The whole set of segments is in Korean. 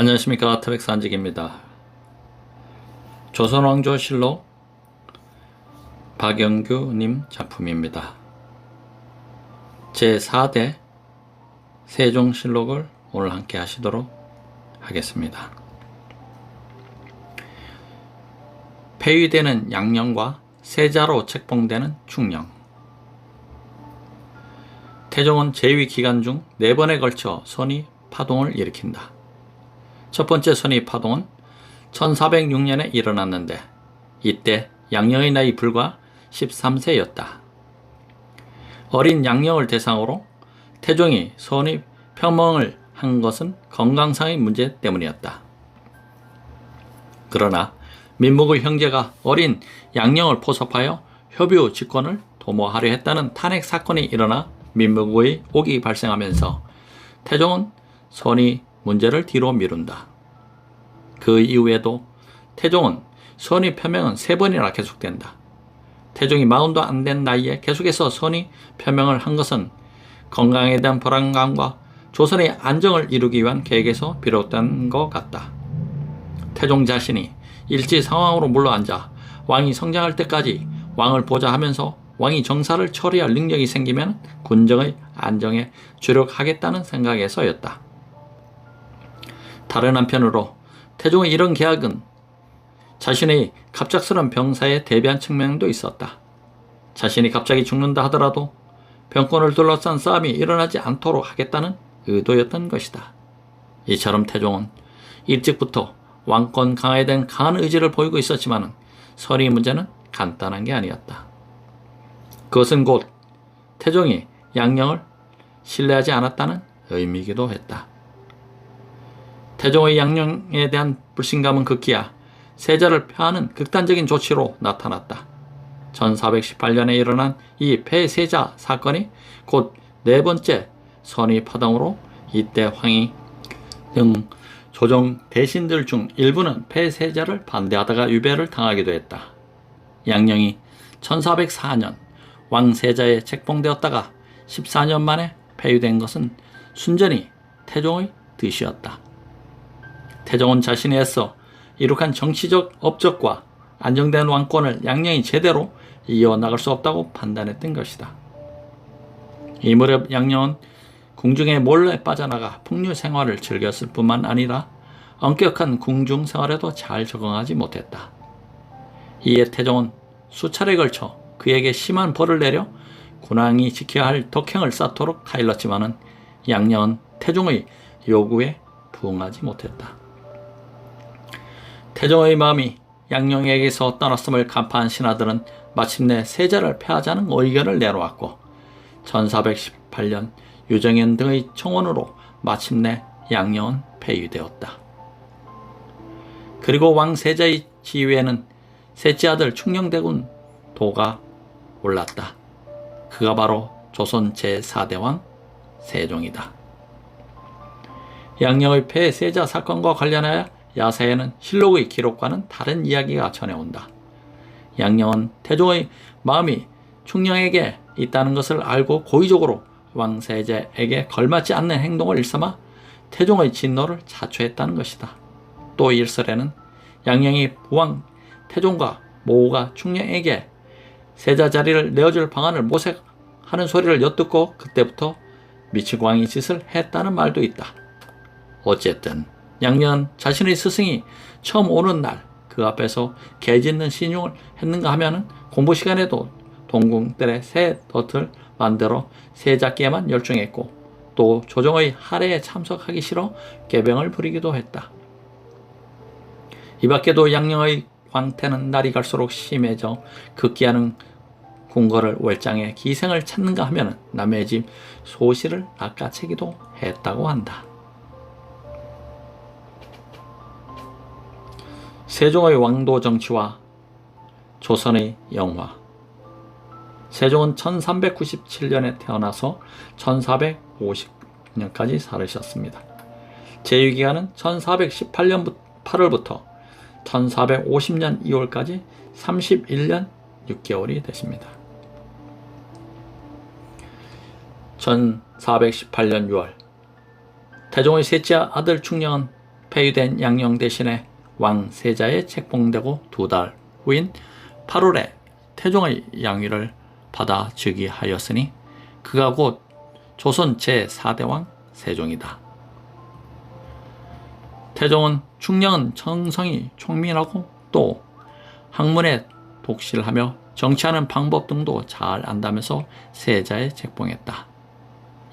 안녕하십니까. 태백산직입니다. 조선왕조실록 박영규님 작품입니다. 제4대 세종실록을 오늘 함께 하시도록 하겠습니다. 폐위되는 양령과 세자로 책봉되는 충령. 태종은 재위 기간 중 4번에 걸쳐 선의 파동을 일으킨다. 첫 번째 선의 파동은 1406년에 일어났는데 이때 양령의 나이 불과 13세였다. 어린 양령을 대상으로 태종이 선의 표명을 한 것은 건강상의 문제 때문이었다. 그러나 민목의 형제가 어린 양령을 포섭하여 효뷰 직권을 도모하려 했다는 탄핵 사건이 일어나 민목의 옥이 발생하면서 태종은 선의 문제를 뒤로 미룬다. 그 이후에도 태종은 선의 표명은 3번이나 계속된다. 태종이 40도 안 된 나이에 계속해서 선의 표명을 한 것은 건강에 대한 불안감과 조선의 안정을 이루기 위한 계획에서 비롯된 것 같다. 태종 자신이 일제 상황으로 물러앉아 왕이 성장할 때까지 왕을 보자 하면서 왕이 정사를 처리할 능력이 생기면 군정의 안정에 주력하겠다는 생각에서였다. 다른 한편으로 태종의 이런 계약은 자신의 갑작스런 병사에 대비한 측면도 있었다. 자신이 갑자기 죽는다 하더라도 병권을 둘러싼 싸움이 일어나지 않도록 하겠다는 의도였던 것이다. 이처럼 태종은 일찍부터 왕권 강화에 대한 강한 의지를 보이고 있었지만 선의 문제는 간단한 게 아니었다. 그것은 곧 태종이 양령을 신뢰하지 않았다는 의미이기도 했다. 태종의 양령에 대한 불신감은 급기야 세자를 폐하는 극단적인 조치로 나타났다. 1418년에 일어난 이 폐세자 사건이 곧 4번째 선의 파동으로 이때 황희 등 조정 대신들 중 일부는 폐세자를 반대하다가 유배를 당하기도 했다. 양령이 1404년 왕세자에 책봉되었다가 14년 만에 폐위된 것은 순전히 태종의 뜻이었다. 태종은 자신이 애써 이룩한 정치적 업적과 안정된 왕권을 양령이 제대로 이어나갈 수 없다고 판단했던 것이다. 이 무렵 양령은 궁중에 몰래 빠져나가 풍류 생활을 즐겼을 뿐만 아니라 엄격한 궁중 생활에도 잘 적응하지 못했다. 이에 태종은 수차례에 걸쳐 그에게 심한 벌을 내려 군왕이 지켜야 할 덕행을 쌓도록 가일렀지만은 양령은 태종의 요구에 부응하지 못했다. 태종의 마음이 양령에게서 떠났음을 간파한 신하들은 마침내 세자를 폐하자는 의견을 내놓았고 1418년 유정현 등의 청원으로 마침내 양령은 폐위되었다. 그리고 왕세자의 지위에는 셋째 아들 충녕대군 도가 올랐다. 그가 바로 조선 제4대왕 세종이다. 양령의 폐세자 사건과 관련하여 야사에는 실록의 기록과는 다른 이야기가 전해온다. 양령은 태종의 마음이 충령에게 있다는 것을 알고 고의적으로 왕세자에게 걸맞지 않는 행동을 일삼아 태종의 진노를 자초했다는 것이다. 또 일설에는 양령이 부왕 태종과 모호가 충령에게 세자 자리를 내어줄 방안을 모색하는 소리를 엿듣고 그때부터 미치광이 짓을 했다는 말도 있다. 어쨌든 양령은 자신의 스승이 처음 오는 날 그 앞에서 개짖는 신용을 했는가 하면은 공부 시간에도 동궁들의 새 덫을 만들어 세자께만 열중했고 또 조정의 할애에 참석하기 싫어 개병을 부리기도 했다. 이 밖에도 양령의 광태는 날이 갈수록 심해져 급기야는 궁궐을 월장에 기생을 찾는가 하면은 남의 집 소실을 낚아채기도 했다고 한다. 세종의 왕도 정치와 조선의 영화. 세종은 1397년에 태어나서 1450년까지 살으셨습니다. 재위기간은 1418년 8월부터 1450년 2월까지 31년 6개월이 되십니다. 1418년 6월 태종의 셋째 아들 충령은 폐위된 양령 대신에 왕 세자에 책봉되고 2달 후인 8월에 태종의 양위를 받아 즉위하였으니 그가 곧 조선 제4대 왕 세종이다. 태종은 충령은 정성이 총민하고 또 학문에 독실하며 정치하는 방법 등도 잘 안다면서 세자에 책봉했다.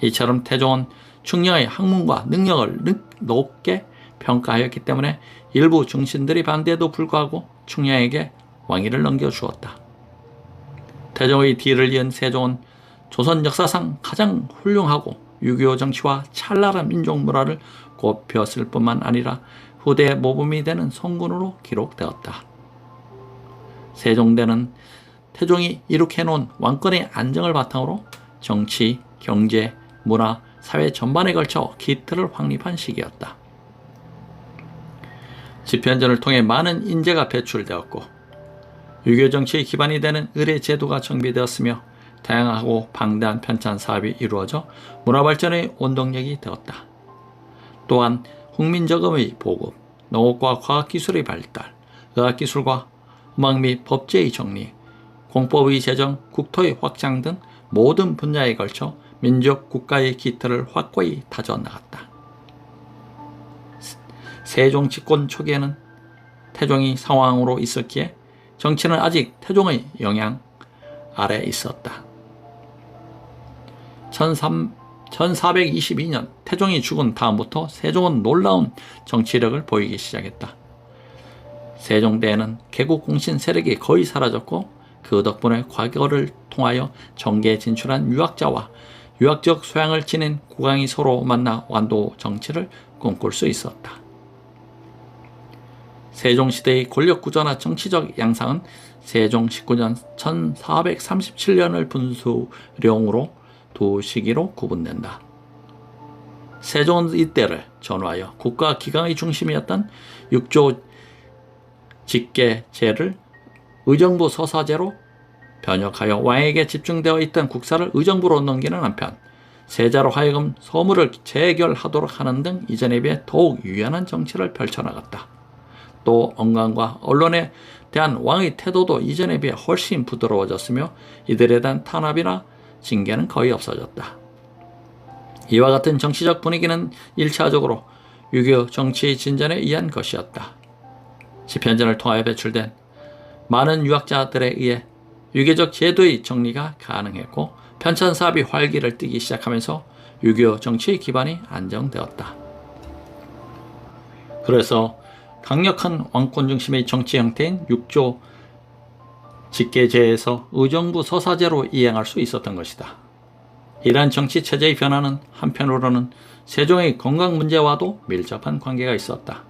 이처럼 태종은 충령의 학문과 능력을 높게 평가하였기 때문에 일부 중신들이 반대에도 불구하고 충령에게 왕위를 넘겨주었다. 태종의 뒤를 이은 세종은 조선 역사상 가장 훌륭하고 유교 정치와 찬란한 민족 문화를 꼽혔을 뿐만 아니라 후대의 모범이 되는 성군으로 기록되었다. 세종대는 태종이 이룩해놓은 왕권의 안정을 바탕으로 정치, 경제, 문화, 사회 전반에 걸쳐 기틀을 확립한 시기였다. 집현전을 통해 많은 인재가 배출되었고 유교 정치의 기반이 되는 의례 제도가 정비되었으며 다양하고 방대한 편찬 사업이 이루어져 문화발전의 원동력이 되었다. 또한 국민저금의 보급, 농업과 과학기술의 발달, 의학기술과 음악 및 법제의 정리, 공법의 제정, 국토의 확장 등 모든 분야에 걸쳐 민족 국가의 기틀을 확고히 다져나갔다. 세종 집권 초기에는 태종이 상왕으로 있었기에 정치는 아직 태종의 영향 아래 있었다. 1422년 태종이 죽은 다음부터 세종은 놀라운 정치력을 보이기 시작했다. 세종대에는 개국공신 세력이 거의 사라졌고 그 덕분에 과거를 통하여 정계에 진출한 유학자와 유학적 소양을 지닌 국왕이 서로 만나 완도 정치를 꿈꿀 수 있었다. 세종시대의 권력구조나 정치적 양상은 세종 19년 1437년을 분수령으로 두 시기로 구분된다. 세종은 이때를 전후하여 국가 기강의 중심이었던 육조 직계제를 의정부 서사제로 변혁하여 왕에게 집중되어 있던 국사를 의정부로 넘기는 한편 세자로 하여금 서무를 재결하도록 하는 등 이전에 비해 더욱 유연한 정치를 펼쳐나갔다. 또 언관과 언론에 대한 왕의 태도도 이전에 비해 훨씬 부드러워졌으며 이들에 대한 탄압이나 징계는 거의 없어졌다. 이와 같은 정치적 분위기는 1차적으로 유교 정치 진전에 의한 것이었다. 집현전을 통하여 배출된 많은 유학자들에 의해 유교적 제도의 정리가 가능했고 편찬 사업이 활기를 띠기 시작하면서 유교 정치의 기반이 안정되었다. 그래서 강력한 왕권 중심의 정치 형태인 육조 직계제에서 의정부 서사제로 이행할 수 있었던 것이다. 이러한 정치 체제의 변화는 한편으로는 세종의 건강 문제와도 밀접한 관계가 있었다.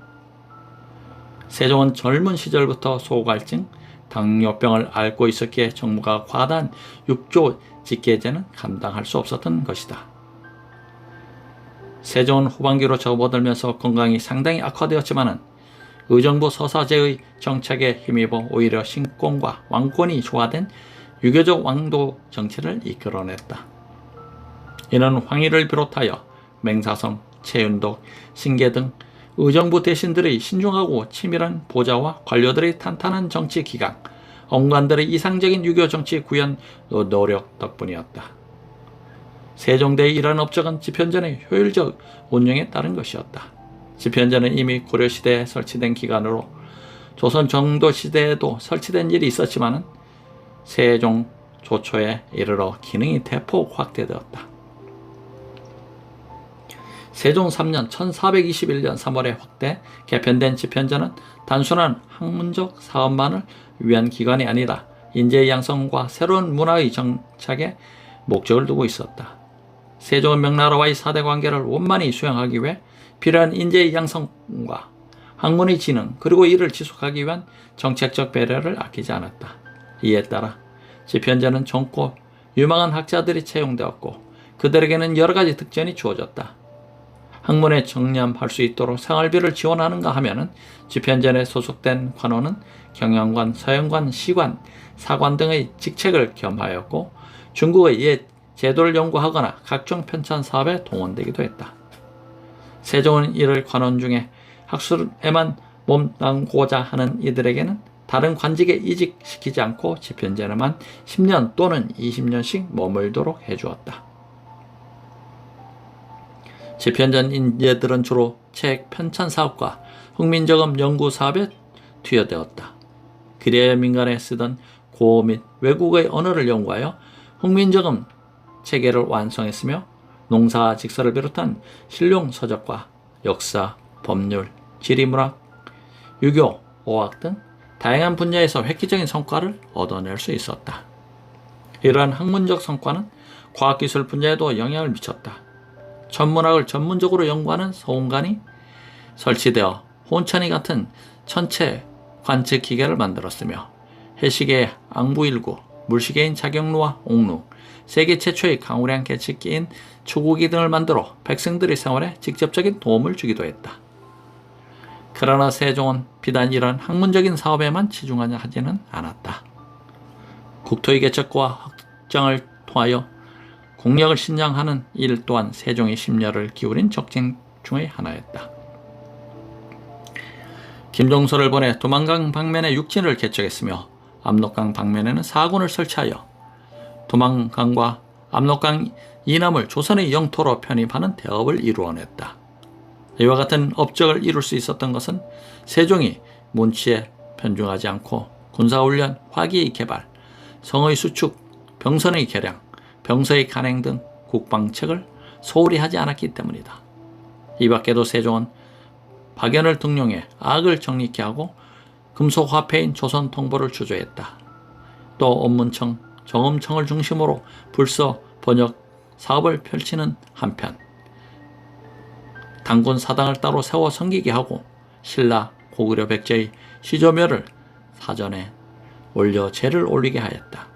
세종은 젊은 시절부터 소갈증, 당뇨병을 앓고 있었기에 정부가 과다한 육조 직계제는 감당할 수 없었던 것이다. 세종은 후반기로 접어들면서 건강이 상당히 악화되었지만 의정부 서사제의 정책에 힘입어 오히려 신권과 왕권이 조화된 유교적 왕도 정치를 이끌어냈다. 이는 황희를 비롯하여 맹사성, 최윤독, 신계 등 의정부 대신들의 신중하고 치밀한 보좌와 관료들의 탄탄한 정치 기강, 언관들의 이상적인 유교 정치 구현 노력 덕분이었다. 세종대의 이러한 업적은 집현전의 효율적 운영에 따른 것이었다. 집현전은 이미 고려시대에 설치된 기관으로 조선 정도시대에도 설치된 일이 있었지만 세종 조초에 이르러 기능이 대폭 확대되었다. 세종 3년 1421년 3월에 확대 개편된 집현전은 단순한 학문적 사업만을 위한 기관이 아니라 인재의 양성과 새로운 문화의 정착에 목적을 두고 있었다. 세종은 명나라와의 사대 관계를 원만히 수행하기 위해 필요한 인재의 양성과 학문의 진흥 그리고 이를 지속하기 위한 정책적 배려를 아끼지 않았다. 이에 따라 집현전은 젊고 유망한 학자들이 채용되었고 그들에게는 여러 가지 특전이 주어졌다. 학문에 정념할 수 있도록 생활비를 지원하는가 하면은 집현전에 소속된 관원은 경영관, 서영관, 시관, 사관 등의 직책을 겸하였고 중국의 옛 제도를 연구하거나 각종 편찬 사업에 동원되기도 했다. 세종은 이를 관원 중에 학술에만 몸담고자 하는 이들에게는 다른 관직에 이직시키지 않고 집현전에만 10년 또는 20년씩 머물도록 해주었다. 집현전 인재들은 주로 책 편찬 사업과 훈민정음 연구 사업에 투여되었다. 그리하여 민간에 쓰던 고어 및 외국의 언어를 연구하여 훈민정음 체계를 완성했으며 농사 직서를 비롯한 실용 서적과 역사, 법률, 지리문학, 유교, 어학 등 다양한 분야에서 획기적인 성과를 얻어낼 수 있었다. 이러한 학문적 성과는 과학기술 분야에도 영향을 미쳤다. 천문학을 전문적으로 연구하는 소원관이 설치되어 혼천이 같은 천체 관측 기계를 만들었으며 해시계의 앙부일구, 물시계인 자경루와 옥루, 세계 최초의 강우량 계측기인 초고기 등을 만들어 백성들의 생활에 직접적인 도움을 주기도 했다. 그러나 세종은 비단 이런 학문적인 사업에만 치중하지는 않았다. 국토의 개척과 확장을 통하여 공력을 신장하는 일 또한 세종의 심려를 기울인 적진 중의 하나였다. 김종서를 보내 도만강 방면에 육진을 개척했으며 압록강 방면에는 사군을 설치하여 도만강과 압록강 이남을 조선의 영토로 편입하는 대업을 이루어냈다. 이와 같은 업적을 이룰 수 있었던 것은 세종이 문치에 편중하지 않고 군사훈련, 화기의 개발, 성의 수축, 병선의 개량, 병서의 간행 등 국방책을 소홀히 하지 않았기 때문이다. 이 밖에도 세종은 박연을 등용해 악을 정리케 하고 금속화폐인 조선통보를 주조했다. 또 업문청, 정음청을 중심으로 불서 번역 사업을 펼치는 한편 단군 사당을 따로 세워 섬기게 하고 신라 고구려 백제의 시조묘를 사전에 올려 제를 올리게 하였다.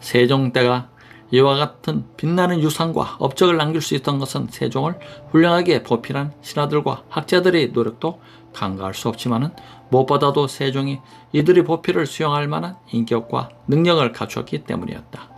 세종 때가 이와 같은 빛나는 유산과 업적을 남길 수 있던 것은 세종을 훌륭하게 보필한 신하들과 학자들의 노력도 간과할 수 없지만은 무엇보다도 세종이 이들의 보필을 수용할 만한 인격과 능력을 갖추었기 때문이었다.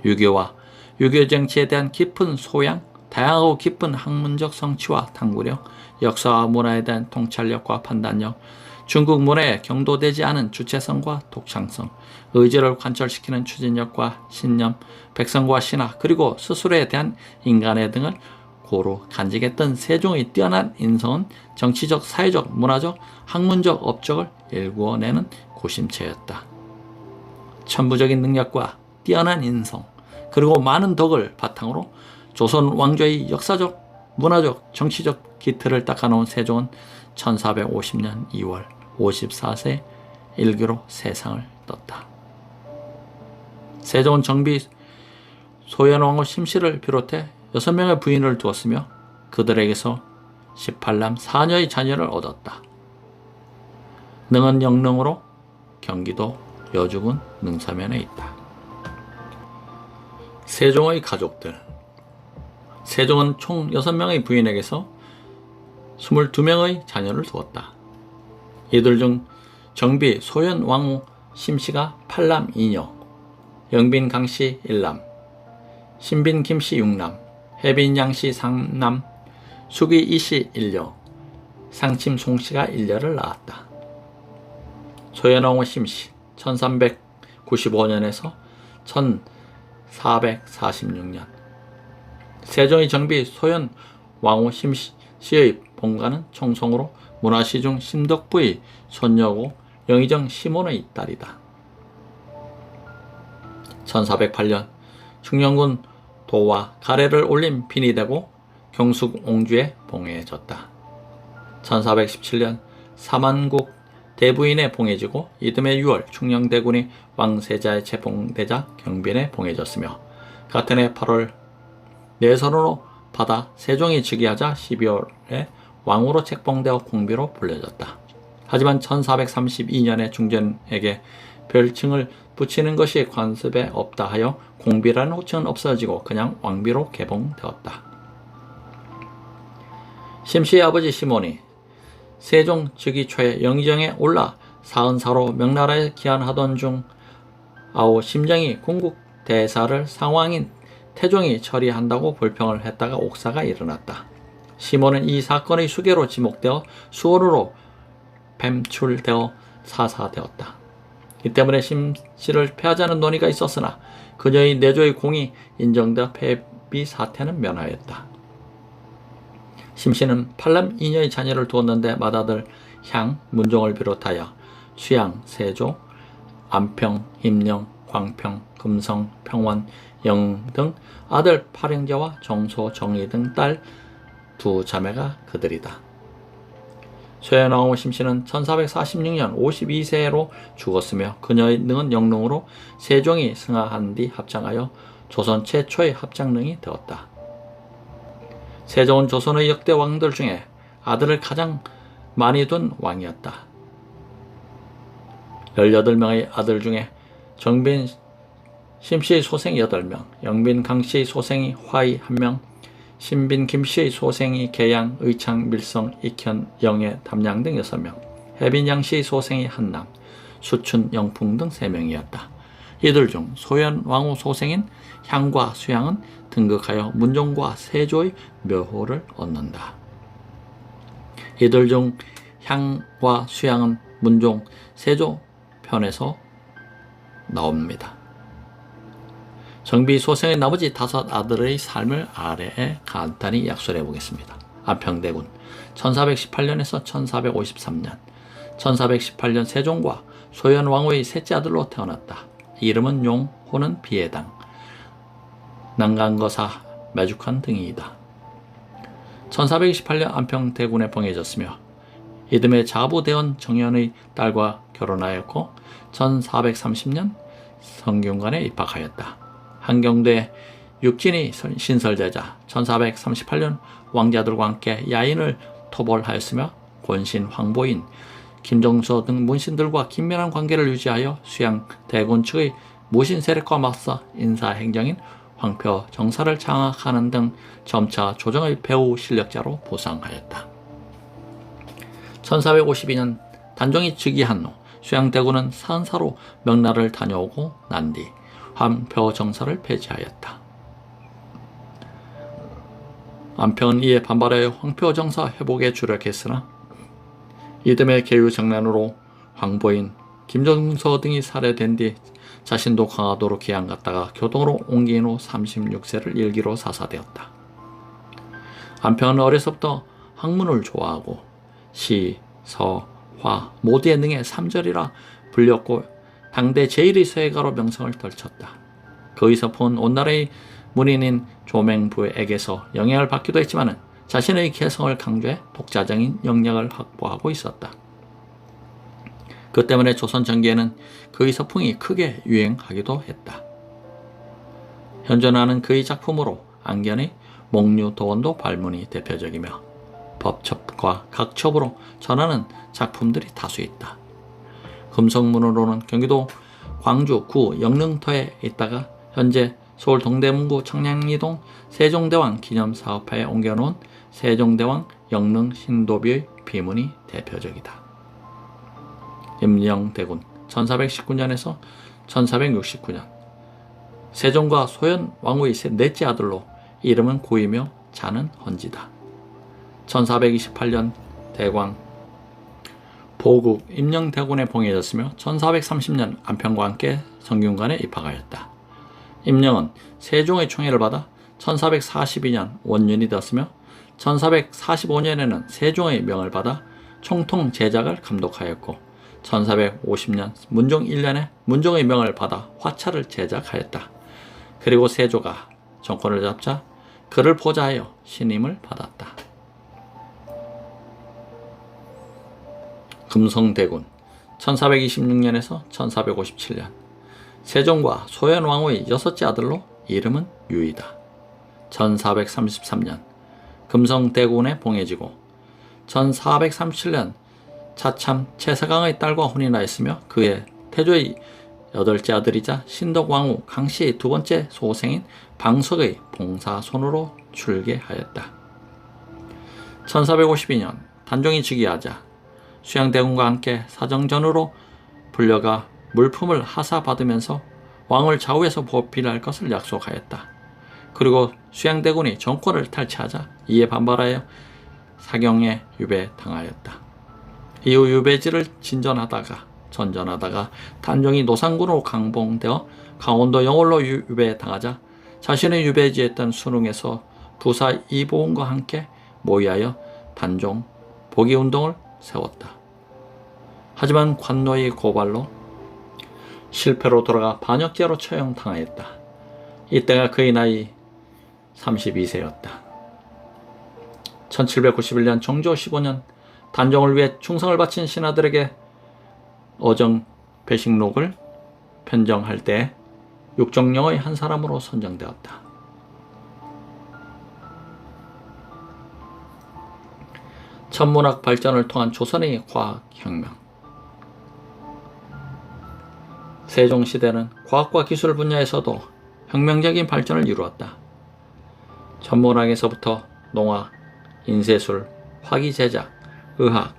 유교와 유교 정치에 대한 깊은 소양, 다양하고 깊은 학문적 성취와 탐구력, 역사와 문화에 대한 통찰력과 판단력, 중국 문화에 경도되지 않은 주체성과 독창성, 의지를 관철시키는 추진력과 신념, 백성과 신화, 그리고 스스로에 대한 인간애 등을 고루 간직했던 세종의 뛰어난 인성은 정치적, 사회적, 문화적, 학문적 업적을 일구어내는 고심체였다. 천부적인 능력과 뛰어난 인성, 그리고 많은 덕을 바탕으로 조선 왕조의 역사적, 문화적, 정치적 기틀을 닦아놓은 세종은 1450년 2월 54세 일기로 세상을 떴다. 세종은 정비 소현왕후 심씨를 비롯해 6명의 부인을 두었으며 그들에게서 18남 4녀의 자녀를 얻었다. 능은 영릉으로 경기도 여주군 능사면에 있다. 세종의 가족들. 세종은 총 6명의 부인에게서 22명의 자녀를 두었다. 이들 중 정비 소현 왕후 심씨가 8남 2녀, 영빈 강씨 1남, 신빈 김씨 6남, 해빈 양씨 3남, 숙이 이씨 1녀, 상침 송씨가 1녀를 낳았다. 소현 왕후 심씨 1395년에서 1446년. 세종의 정비 소현 왕후 심씨의 본가는 청송으로 문화시중 심덕부의 손녀고 영의정 시몬의 딸이다. 1408년 충녕군 도와 가래를 올린 빈이 되고 경숙 옹주에 봉해졌다. 1417년 사만국 대부인에 봉해지고 이듬해 6월 충녕대군이 왕세자에 채봉되자 경빈에 봉해졌으며 같은 해 8월 내선으로 받아 세종이 즉위하자 12월에 왕으로 책봉되어 공비로 불려졌다. 하지만 1432년에 중전에게 별칭을 붙이는 것이 관습에 없다 하여 공비라는 호칭은 없어지고 그냥 왕비로 개봉되었다. 심씨의 아버지 시몬이 세종 즉위 초에 영의정에 올라 사은사로 명나라에 기한하던 중 아오 심정이 궁국 대사를 상왕인 태종이 처리한다고 불평을 했다가 옥사가 일어났다. 시몬은 이 사건의 수괴로 지목되어 수원으로 뱀출되어 사사되었다. 이 때문에 심씨를 폐하자는 논의가 있었으나 그녀의 내조의 공이 인정되어 폐비 사태는 면하였다. 심씨는 팔남 2녀의 자녀를 두었는데 맏아들 향, 문종을 비롯하여 수양, 세조, 안평, 임령, 광평, 금성, 평원, 영 등 아들 8형제와 정소, 정희 등 딸 2자매가 그들이다. 소현왕후 심씨는 1446년 52세로 죽었으며 그녀의 능은 영릉으로 세종이 승하한 뒤 합장하여 조선 최초의 합장릉이 되었다. 세종은 조선의 역대 왕들 중에 아들을 가장 많이 둔 왕이었다. 18명의 아들 중에 정빈 심씨의 소생이 8명, 영빈 강씨의 소생이 화의 1명, 신빈 김씨의 소생이 계양, 의창, 밀성, 익현, 영애, 담양 등 6명, 해빈 양씨의 소생이 한남, 수춘, 영풍 등 3명이었다. 이들 중 소현 왕후 소생인 향과 수양은 등극하여 문종과 세조의 묘호를 얻는다. 이들 중 향과 수양은 문종, 세조 편에서 나옵니다. 정비 소생의 나머지 5 아들의 삶을 아래에 간단히 약술해 보겠습니다. 안평대군 1418년에서 1453년 1418년 세종과 소현 왕후의 셋째 아들로 태어났다. 이름은 용, 호는 비해당, 난간거사, 매죽한 등이다. 1428년 안평대군에 봉해졌으며 이듬해 자부대원 정현의 딸과 결혼하였고 1430년 성균관에 입학하였다. 한경대 육진이 신설되자 1438년 왕자들과 함께 야인을 토벌하였으며 권신, 황보인, 김종서 등 문신들과 긴밀한 관계를 유지하여 수양 대군 측의 무신 세력과 맞서 인사행정인 황표 정사를 장악하는 등 점차 조정의 배후 실력자로 부상하였다. 1452년 단종이 즉위한 후 수양대군은 산사로 명나라를 다녀오고 난 뒤 황표 정사를 폐지하였다. 안평은 이에 반발하여 황표 정사 회복에 주력했으나 이듬해 계유정난으로 황보인, 김종서 등이 살해된 뒤 자신도 강화도로 귀양 갔다가 교동으로 옮긴 후 36세를 일기로 사사되었다. 안평은 어려서부터 학문을 좋아하고 시, 서, 화 모두 예능의 3절이라 불렸고 당대 제1의 서예가로 명성을 떨쳤다. 그의 서풍은 온나라의 문인인 조맹부에게서 영향을 받기도 했지만 자신의 개성을 강조해 독자적인 영역을 확보하고 있었다. 그 때문에 조선 전기에는 그의 서풍이 크게 유행하기도 했다. 현존하는 그의 작품으로 안견의 목류도원도 발문이 대표적이며 법첩과 각첩으로 전하는 작품들이 다수 있다. 금성문으로는 경기도 광주 구 영릉터에 있다가 현재 서울 동대문구 청량리동 세종대왕 기념사업화에 옮겨놓은 세종대왕 영릉 신도비의 비문이 대표적이다. 임영대군 1419년에서 1469년 세종과 소현 왕후의 넷째 아들로 이름은 고이며 자는 헌지다. 1428년 대광 보국 임영대군에 봉해졌으며 1430년 안평과 함께 성균관에 입학하였다. 임영은 세종의 총애를 받아 1442년 원년이 되었으며 1445년에는 세종의 명을 받아 총통 제작을 감독하였고 1450년 문종 1년에 문종의 명을 받아 화차를 제작하였다. 그리고 세조가 정권을 잡자 그를 보좌하여 신임을 받았다. 금성대군 1426년에서 1457년 세종과 소현 왕후의 6째 아들로 이름은 유이다. 1433년 금성대군에 봉해지고 1437년 차참 최서강의 딸과 혼인하였으며 그의 태조의 8째 아들이자 신덕왕후 강씨의 2번째 소생인 방석의 봉사손으로 출계하였다. 1452년 단종이 즉위하자 수양대군과 함께 사정전으로 불려가 물품을 하사받으면서 왕을 좌우에서 보필할 것을 약속하였다. 그리고 수양대군이 정권을 탈취하자 이에 반발하여 사경에 유배당하였다. 이후 유배지를 전전하다가 단종이 노상군으로 강봉되어 강원도 영월로 유배당하자 자신의 유배지였던 순흥에서 부사 이보은과 함께 모의하여 단종 복위운동을 세웠다. 하지만 관노의 고발로 실패로 돌아가 반역죄로 처형당하였다. 이때가 그의 나이 32세였다. 1791년 정조 15년 단종을 위해 충성을 바친 신하들에게 어정 배식록을 편정할 때 육정령의 한 사람으로 선정되었다. 천문학 발전을 통한 조선의 과학혁명. 세종시대는 과학과 기술 분야에서도 혁명적인 발전을 이루었다. 천문학에서부터 농학, 인쇄술, 화기제작, 의학,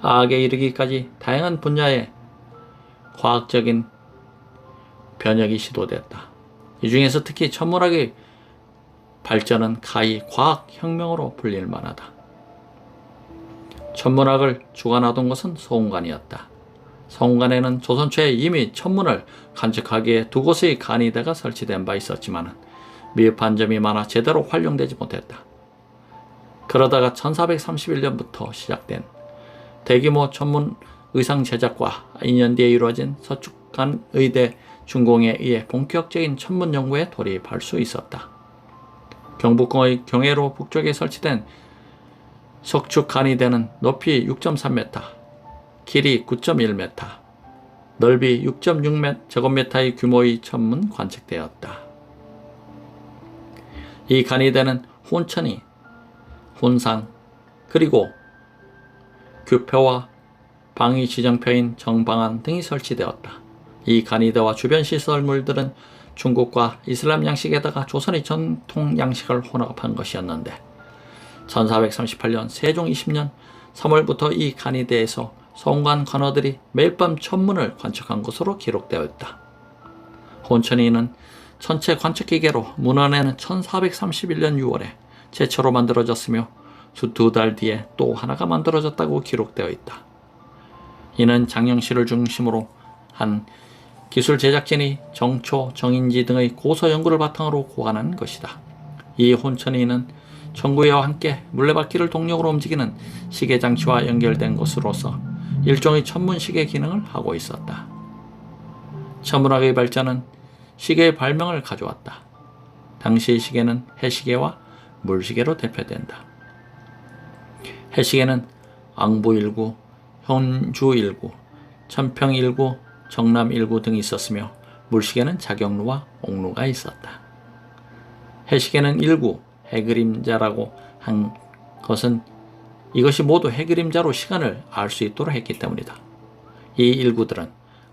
화학에 이르기까지 다양한 분야의 과학적인 변혁이 시도되었다. 이 중에서 특히 천문학의 발전은 가히 과학혁명으로 불릴 만하다. 천문학을 주관하던 것은 서운관이었다. 서운관에는 조선 초에 이미 천문을 관측하기에 두 곳의 간이대가 설치된 바 있었지만 미흡한 점이 많아 제대로 활용되지 못했다. 그러다가 1431년부터 시작된 대규모 천문 의상 제작과 2년 뒤에 이루어진 서축간 의대 준공에 의해 본격적인 천문 연구에 돌입할 수 있었다. 경북궁의 경해로 북쪽에 설치된 석축간이대는 높이 6.3m, 길이 9.1m, 넓이 6.6제곱미터의 규모의 천문 관측되었다. 이 간이대는 혼천이, 혼상, 그리고 규표와 방위 지정표인 정방안 등이 설치되었다. 이 간이대와 주변 시설물들은 중국과 이슬람 양식에다가 조선의 전통 양식을 혼합한 것이었는데 1438년 세종 20년 3월부터 이 간이대에서 서운관 관어들이 매일 밤 천문을 관측한 것으로 기록되어 있다. 혼천이는 천체 관측기계로 문헌에는 1431년 6월에 최초로 만들어졌으며 두 달 뒤에 또 하나가 만들어졌다고 기록되어 있다. 이는 장영실을 중심으로 한 기술 제작진이 정초, 정인지 등의 고서 연구를 바탕으로 고안한 것이다. 이 혼천이는 천구회와 함께 물레바퀴를 동력으로 움직이는 시계장치와 연결된 것으로서 일종의 천문시계 기능을 하고 있었다. 천문학의 발전은 시계의 발명을 가져왔다. 당시의 시계는 해시계와 물시계로 대표된다. 해시계는 앙부1구, 현주1구, 천평1구, 정남1구 등이 있었으며 물시계는 자경루와 옥루가 있었다. 해시계는 1구, 해그림자라고 한 것은 이것이 모두 해그림자로 시간을 알 수 있도록 했기 때문이다. 이 일구들은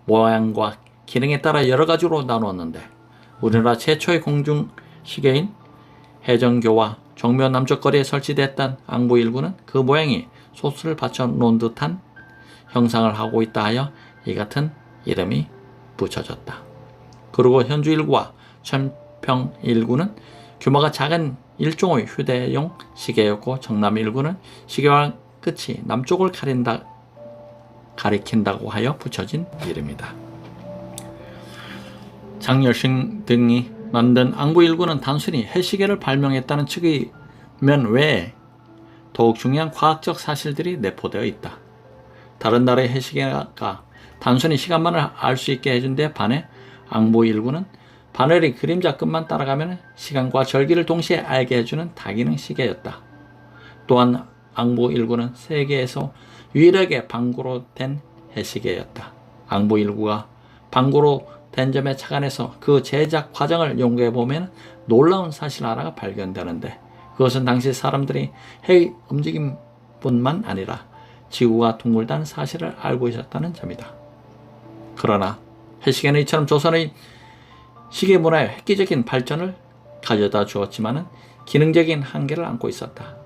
모양과 기능에 따라 여러 가지로 나누었는데 우리나라 최초의 공중시계인 해정교와 정묘 남쪽 거리에 설치됐던 앙부1구는 그 모양이 소스를 받쳐놓은 듯한 형상을 하고 있다 하여 이 같은 이름이 붙여졌다. 그리고 현주1구와 천평1구는 규모가 작은 일종의 휴대용 시계였고 정남1구는 시계와 끝이 남쪽을 가리킨다고 하여 붙여진 이름이다. 장여신 등이 만든 앙부1구는 단순히 해시계를 발명했다는 측면 외에 더욱 중요한 과학적 사실들이 내포되어 있다. 다른 나라의 해시계가 단순히 시간만을 알 수 있게 해준 데 반해 앙부1구는 바늘의 그림자 끝만 따라가면 시간과 절기를 동시에 알게 해주는 다기능 시계였다. 또한 앙부1구는 세계에서 유일하게 방구로 된 해시계였다. 앙부1구가 방구로 된 점에 착안해서 그 제작 과정을 연구해보면 놀라운 사실 하나가 발견되는데 그것은 당시 사람들이 해의 움직임뿐만 아니라 지구가 둥글다는 사실을 알고 있었다는 점이다. 그러나 해시계는 이처럼 조선의 시계 문화의 획기적인 발전을 가져다 주었지만 기능적인 한계를 안고 있었다.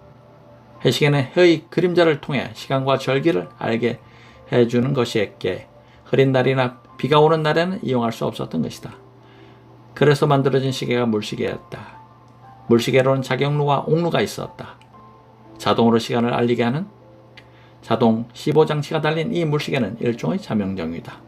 해시계는 해의 그림자를 통해 시간과 절기를 알게 해주는 것이었기에 흐린 날이나 비가 오는 날에는 이용할 수 없었던 것이다. 그래서 만들어진 시계가 물시계였다. 물시계로는 자경루와 옥루가 있었다. 자동으로 시간을 알리게 하는 자동 15장치가 달린 이 물시계는 일종의 자명정이다.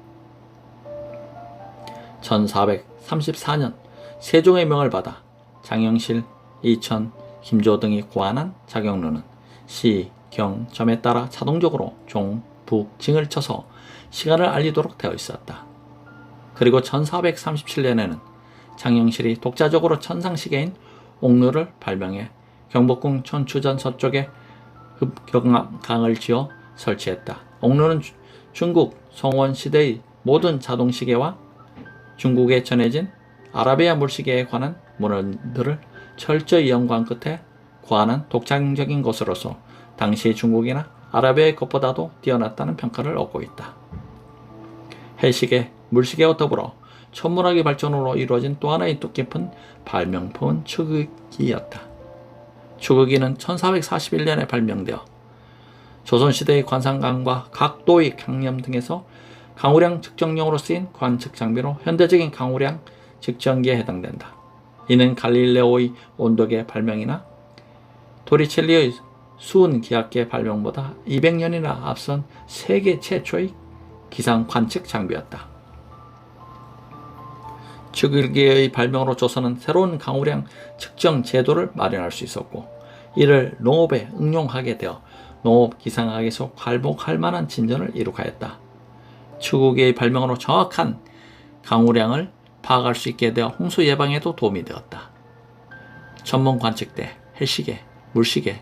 1434년 세종의 명을 받아 장영실, 이천, 김조 등이 고안한 자경루는 시, 경, 점에 따라 자동적으로 종, 북, 징을 쳐서 시간을 알리도록 되어 있었다. 그리고 1437년에는 장영실이 독자적으로 천상시계인 옥루를 발명해 경복궁 천추전 서쪽에 흡경강을 지어 설치했다. 옥루는 중국 송원 시대의 모든 자동시계와 중국에 전해진 아라비아 물시계에 관한 문헌들을 철저히 연구한 끝에 고안한 독창적인 것으로서 당시 중국이나 아라비아의 것보다도 뛰어났다는 평가를 얻고 있다. 헬시계, 물시계와 더불어 천문학의 발전으로 이루어진 또 하나의 뜻깊은 발명품은 축의기였다. 축의기는 1441년에 발명되어 조선시대의 관상강과 각도의 강념 등에서 강우량 측정용으로 쓰인 관측 장비로 현대적인 강우량 측정기에 해당된다. 이는 갈릴레오의 온도계 발명이나 토리첼리의 수은 기압계 발명보다 200년이나 앞선 세계 최초의 기상 관측 장비였다. 축의기의 발명으로 조선은 새로운 강우량 측정 제도를 마련할 수 있었고, 이를 농업에 응용하게 되어 농업 기상학에서 괄목할 만한 진전을 이룩하였다. 축의기의 발명으로 정확한 강우량을 파악할 수 있게 되어 홍수 예방에도 도움이 되었다. 천문 관측대, 헬시계, 물시계,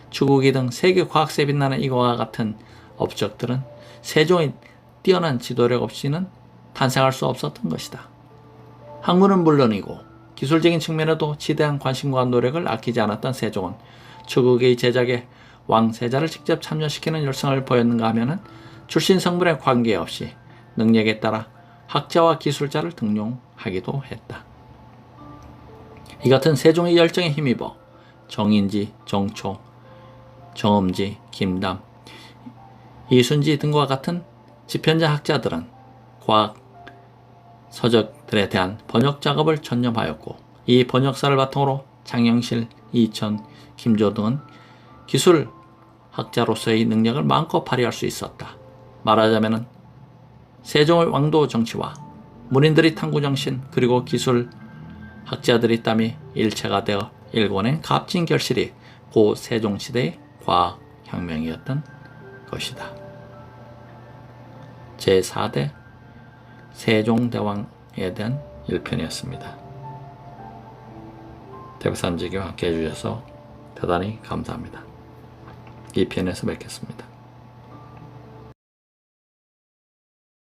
축의기 등 세계 과학사에 빛나는 이와 같은 업적들은 세종의 뛰어난 지도력 없이는 탄생할 수 없었던 것이다. 학문은 물론이고 기술적인 측면에도 지대한 관심과 노력을 아끼지 않았던 세종은 축의기의 제작에 왕세자를 직접 참여시키는 열성을 보였는가 하면은 출신 성분에 관계없이 능력에 따라 학자와 기술자를 등용하기도 했다. 이 같은 세종의 열정에 힘입어 정인지, 정초, 정엄지, 김담, 이순지 등과 같은 지편자 학자들은 과학 서적들에 대한 번역 작업을 전념하였고, 이 번역사를 바탕으로 장영실, 이천, 김조 등은 기술 학자로서의 능력을 마음껏 발휘할 수 있었다. 말하자면 세종의 왕도 정치와 문인들의 탐구 정신 그리고 기술 학자들의 땀이 일체가 되어 일궈낸 값진 결실이 고 세종시대의 과학혁명이었던 것이다. 제4대 세종대왕에 대한 1편이었습니다. 대백산지기와 함께 해주셔서 대단히 감사합니다. 2편에서 뵙겠습니다.